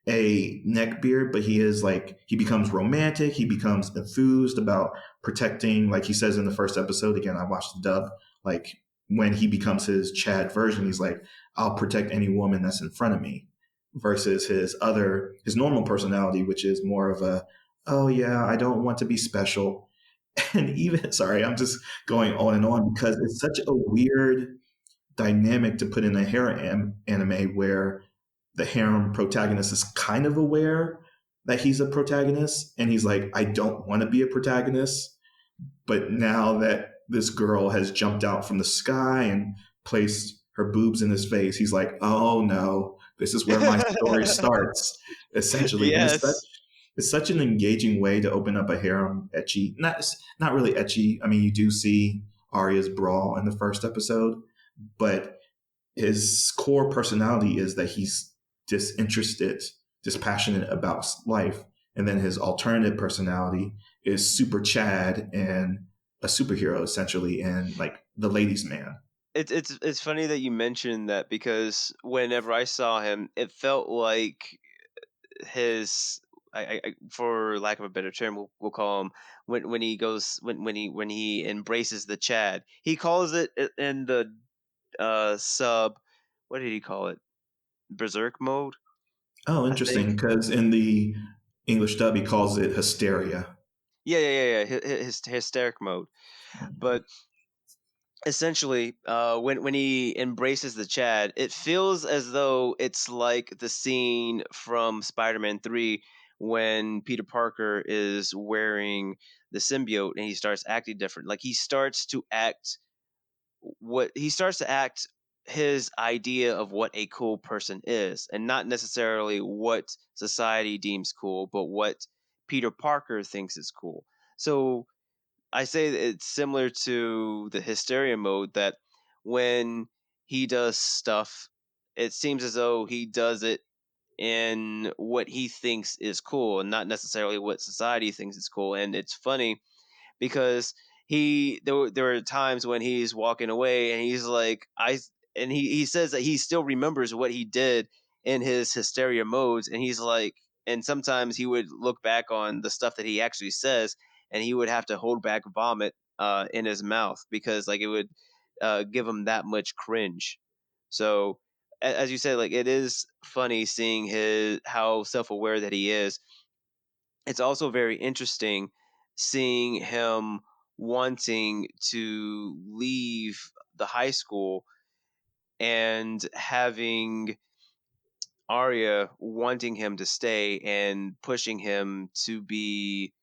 a neckbeard, but he is like, he becomes romantic. He becomes enthused about protecting, like he says in the first episode. Again, I watched the dub. Like when he becomes his Chad version, he's like, I'll protect any woman that's in front of me, versus his normal personality, which is more of a, oh yeah, I don't want to be special. And even, sorry, I'm just going on and on because it's such a weird dynamic to put in a harem anime where the harem protagonist is kind of aware that he's a protagonist and he's like, I don't want to be a protagonist. But now that this girl has jumped out from the sky and placed her boobs in his face, he's like, oh no, this is where my story starts, essentially. And Yes. it's such an engaging way to open up a harem etchy. Not really etchy. I mean, you do see Arya's brawl in the first episode, but his core personality is that he's disinterested, dispassionate about life. And then his alternative personality is super Chad and a superhero, essentially, and like the ladies' man. It's funny that you mentioned that because whenever I saw him, it felt like his for lack of a better term, we'll call him when he goes when he embraces the Chad. He calls it in the sub. What did he call it? Berserk mode, Oh, I think. interesting. Because in the English dub, he calls it hysteria. Yeah. His hysteric mode, but essentially, when he embraces the Chad, it feels as though it's like the scene from Spider-Man 3 when Peter Parker is wearing the symbiote and he starts acting different. Like he starts to act his idea of what a cool person is, and not necessarily what society deems cool, but what Peter Parker thinks is cool. So I say that it's similar to the hysteria mode that when he does stuff, it seems as though he does it in what he thinks is cool and not necessarily what society thinks is cool. And it's funny because there were times when he's walking away and he's like he says that he still remembers what he did in his hysteria modes, and he's like, and sometimes he would look back on the stuff that he actually says and he would have to hold back vomit in his mouth because like it would give him that much cringe. So as you said, like it is funny seeing his how self-aware that he is. It's also very interesting seeing him wanting to leave the high school and having Arya wanting him to stay and pushing him to be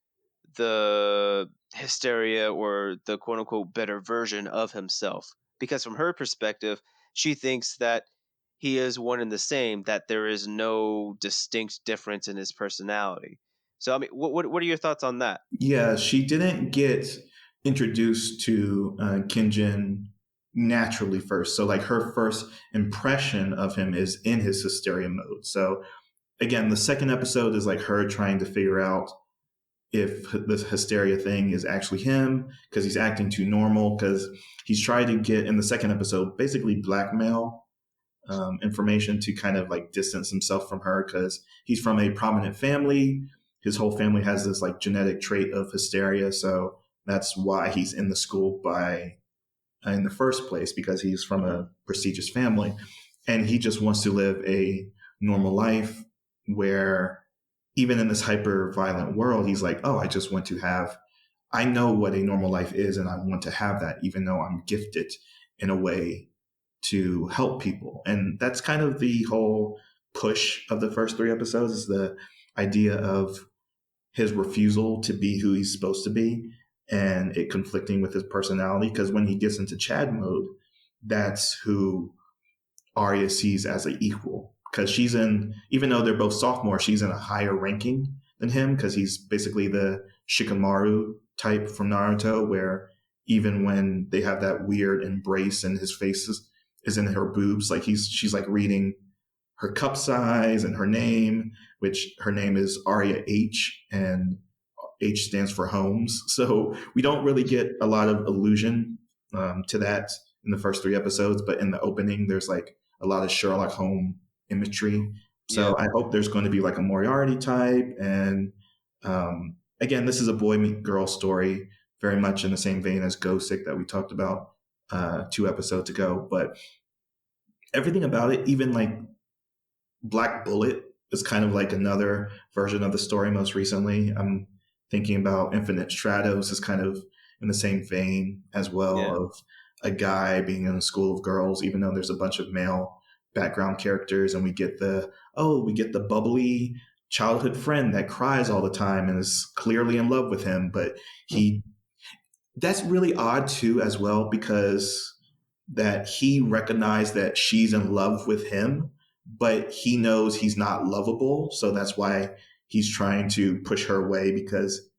the hysteria or the quote unquote better version of himself. Because from her perspective, she thinks that he is one and the same, that there is no distinct difference in his personality. So, I mean, what are your thoughts on that? Yeah, she didn't get introduced to Kinjin naturally first. So, like, her first impression of him is in his hysteria mode. So, again, the second episode is like her trying to figure out if this hysteria thing is actually him because he's acting too normal. Because he's trying to get in the second episode basically blackmail information to kind of like distance himself from her because he's from a prominent family. His whole family has this like genetic trait of hysteria, so that's why he's in the school by in the first place because he's from a prestigious family, and he just wants to live a normal life where even in this hyper violent world, he's like, oh, I just want to have, I know what a normal life is, and I want to have that, even though I'm gifted in a way to help people. And that's kind of the whole push of the first 3 episodes, is the idea of his refusal to be who he's supposed to be and it conflicting with his personality. Because when he gets into Chad mode, that's who Aria sees as an equal. Because she's in, even though they're both sophomores, she's in a higher ranking than him because he's basically the Shikamaru type from Naruto, where even when they have that weird embrace and his face is in her boobs, like she's like reading her cup size and her name, which her name is Aria H, and H stands for Holmes. So we don't really get a lot of allusion to that in the first 3 episodes, but in the opening, there's like a lot of Sherlock Holmes imagery. So Yeah. I hope there's going to be like a Moriarty type. And again, this is a boy meet girl story, very much in the same vein as Ghostic that we talked about 2 episodes ago. But everything about it, even like Black Bullet, is kind of like another version of the story most recently. I'm thinking about Infinite Stratos is kind of in the same vein as well, Yeah. of a guy being in a school of girls, even though there's a bunch of male background characters, and we get the bubbly childhood friend that cries all the time and is clearly in love with him, but that's really odd too as well, because that he recognized that she's in love with him, but he knows he's not lovable. So that's why he's trying to push her away, because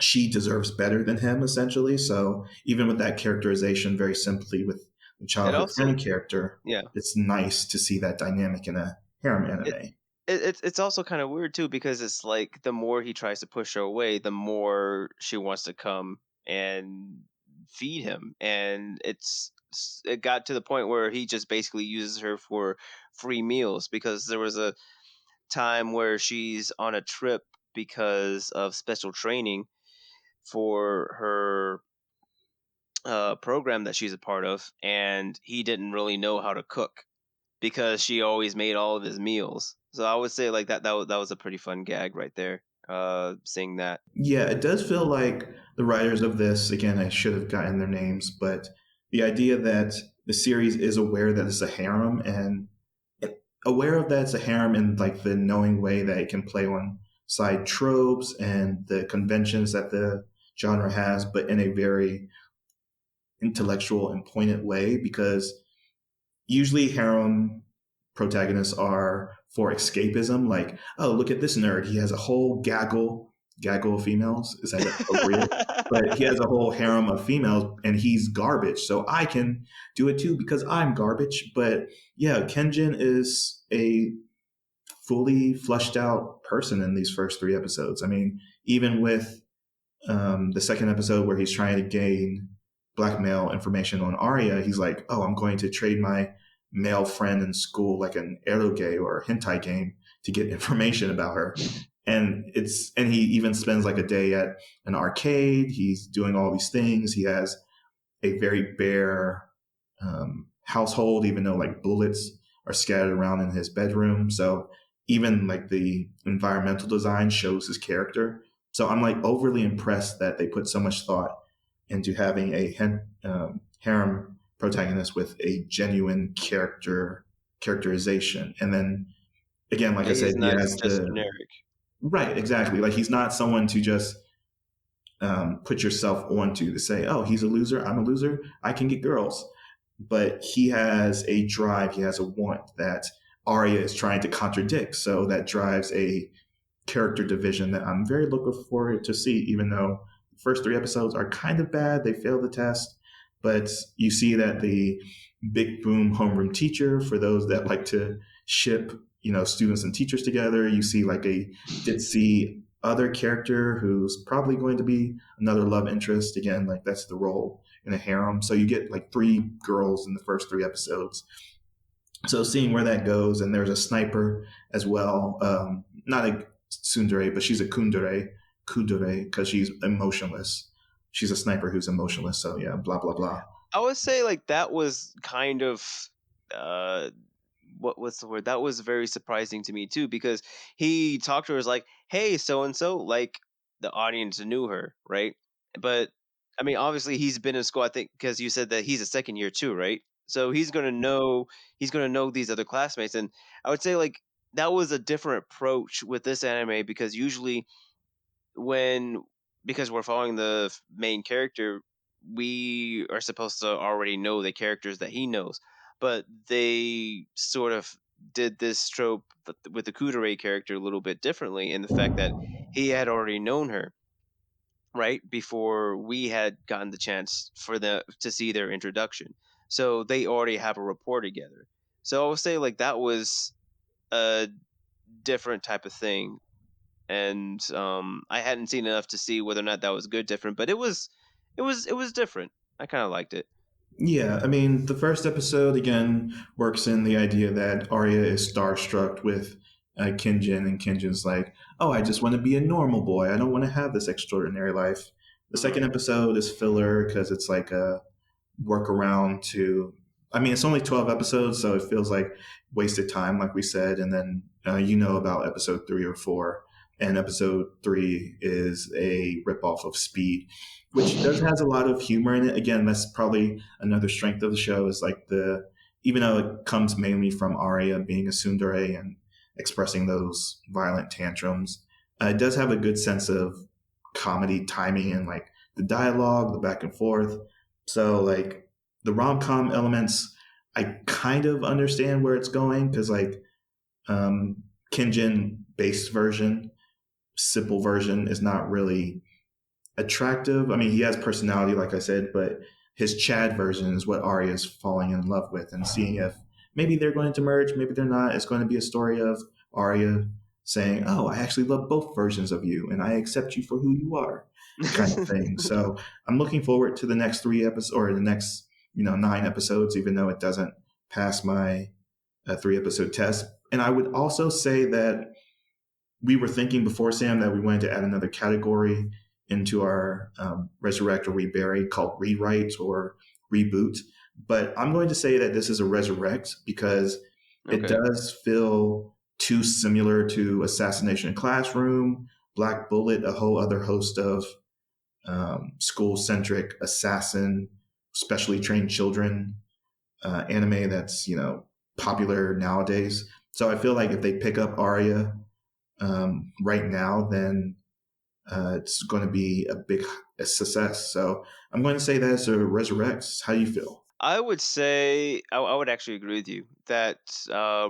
she deserves better than him, essentially. So even with that characterization, very simply with the It childhood also, friend character, yeah. it's nice to see that dynamic in a harem It, anime. it's also kind of weird too because it's like the more he tries to push her away, the more she wants to come and feed him, and it got to the point where he just basically uses her for free meals because there was a time where she's on a trip because of special training for her program that she's a part of, and he didn't really know how to cook because she always made all of his meals. So I would say like that was a pretty fun gag right there. Seeing that. Yeah, it does feel like the writers of this, again, I should have gotten their names, but the idea that the series is aware that it's a harem, and aware of that it's a harem in like the knowing way that it can play on side tropes and the conventions that the genre has, but in a very intellectual and poignant way, because usually harem protagonists are for escapism, like, oh, look at this nerd, he has a whole gaggle of females, is that appropriate? But he has a whole harem of females and he's garbage, so I can do it too because I'm garbage. But yeah, Kenjin is a fully fleshed out person in these first 3 episodes. I mean, even with the second episode where he's trying to gain blackmail information on Arya, he's like, oh, I'm going to trade my male friend in school like an eroge or a hentai game to get information about her. And he even spends like a day at an arcade. He's doing all these things. He has a very bare household, even though like bullets are scattered around in his bedroom. So even like the environmental design shows his character. So I'm like overly impressed that they put so much thought into having a harem protagonist with a genuine characterization. And then again, like Yeah, I said, he's he not has just the generic. right, exactly. Like he's not someone to just put yourself onto to say, oh, he's a loser, I'm a loser, I can get girls. But he has a drive, he has a want that Arya is trying to contradict. So that drives a character division that I'm very looking forward to see, even though the first 3 episodes are kind of bad. They failed the test. But you see that the big boom homeroom teacher, for those that like to ship, students and teachers together, you see like a ditzy other character who's probably going to be another love interest. Again, like that's the role in a harem. So you get like 3 girls in the first 3 episodes. So seeing where that goes, and there's a sniper as well. Not a tsundere, but she's a kundere, because she's emotionless. She's a sniper who's emotionless. So yeah, blah blah blah. I would say like that was kind of uh what's the word? That was very surprising to me too because he talked to her as like, "Hey, so and so," like the audience knew her, right? But I mean, obviously he's been in school. I think because you said that he's a second year too, right? So he's gonna know these other classmates, and I would say like that was a different approach with this anime because usually when because we're following the main character, we are supposed to already know the characters that he knows. But they sort of did this trope with the Kudere character a little bit differently in the fact that he had already known her, right? Before we had gotten the chance for the to see their introduction. So they already have a rapport together. So I would say like that was a different type of thing and I hadn't seen enough to see whether or not that was good different, but it was different. I kind of liked it. Yeah, I mean, the first episode again works in the idea that Arya is starstruck with Kinjin, and Kinjin's like, "Oh, I just want to be a normal boy. I don't want to have this extraordinary life." The Hmm. second episode is filler because it's like a workaround to. I mean, it's only 12 episodes, so it feels like wasted time, like we said. And then you know about episode 3 or 4, and episode 3 is a ripoff of Speed, which does has a lot of humor in it. Again, that's probably another strength of the show is like the even though it comes mainly from Arya being a tsundere and expressing those violent tantrums, it does have a good sense of comedy timing and like the dialogue, the back and forth. So like the rom com elements, I kind of understand where it's going because like Kinjin based version, simple version is not really attractive. I mean, he has personality, like I said, but his Chad version is what Arya's falling in love with and seeing if maybe they're going to merge, maybe they're not. It's going to be a story of Arya saying, "Oh, I actually love both versions of you, and I accept you for who you are," kind of thing. So I'm looking forward to the next 3 episodes or the next 9 episodes, even though it doesn't pass my 3 episode test. And I would also say that we were thinking before, Sam, that we wanted to add another category into our resurrect or rebury called rewrite or reboot. But I'm going to say that this is a resurrect because it Okay. does feel too similar to Assassination Classroom, Black Bullet, a whole other host of school centric assassin, specially trained children anime that's popular nowadays. So I feel like if they pick up Arya right now, then it's going to be a success. So I'm going to say that it's a resurrects. How do you feel? I would say I would actually agree with you that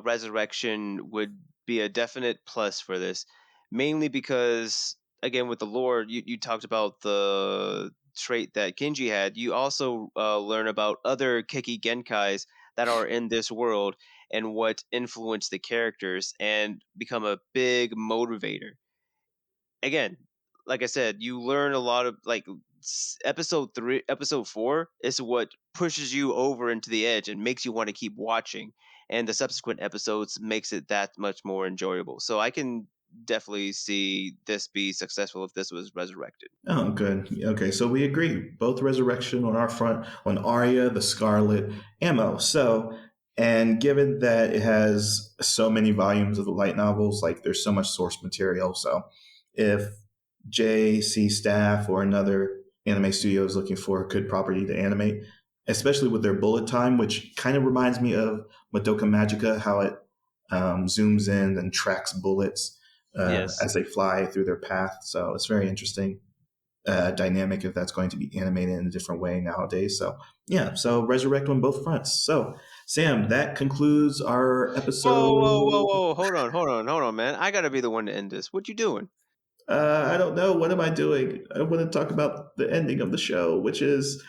resurrection would be a definite plus for this, mainly because again with the lore, you talked about the trait that Kinji had. You also learn about other Keki Genkais that are in this world and what influence the characters and become a big motivator again, like I said, you learn a lot of like episode 3, episode 4 is what pushes you over into the edge and makes you want to keep watching, and the subsequent episodes makes it that much more enjoyable. So I can definitely see this be successful if this was resurrected. Oh, good. Okay, so we agree. Both resurrection on our front on Aria the Scarlet Ammo. So, and given that it has so many volumes of the light novels, like there's so much source material. So, if J.C. staff or another anime studio is looking for a good property to animate, especially with their bullet time, which kind of reminds me of Madoka Magica, how it zooms in and tracks bullets Yes. as they fly through their path. So it's very interesting dynamic if that's going to be animated in a different way nowadays. So yeah, so resurrect on both fronts. So Sam, that concludes our Whoa, whoa, whoa, episode. whoa! Hold on, man! I gotta be the one to end this. What you doing? I don't know. What am I doing? I want to talk about the ending of the show, which is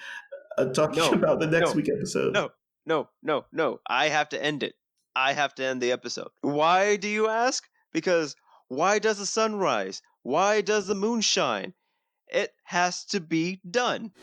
talking No, about the next no, week episode. no, no! I have to end it. I have to end the episode. Why do you ask? Because why does the sun rise? Why does the moon shine? It has to be done.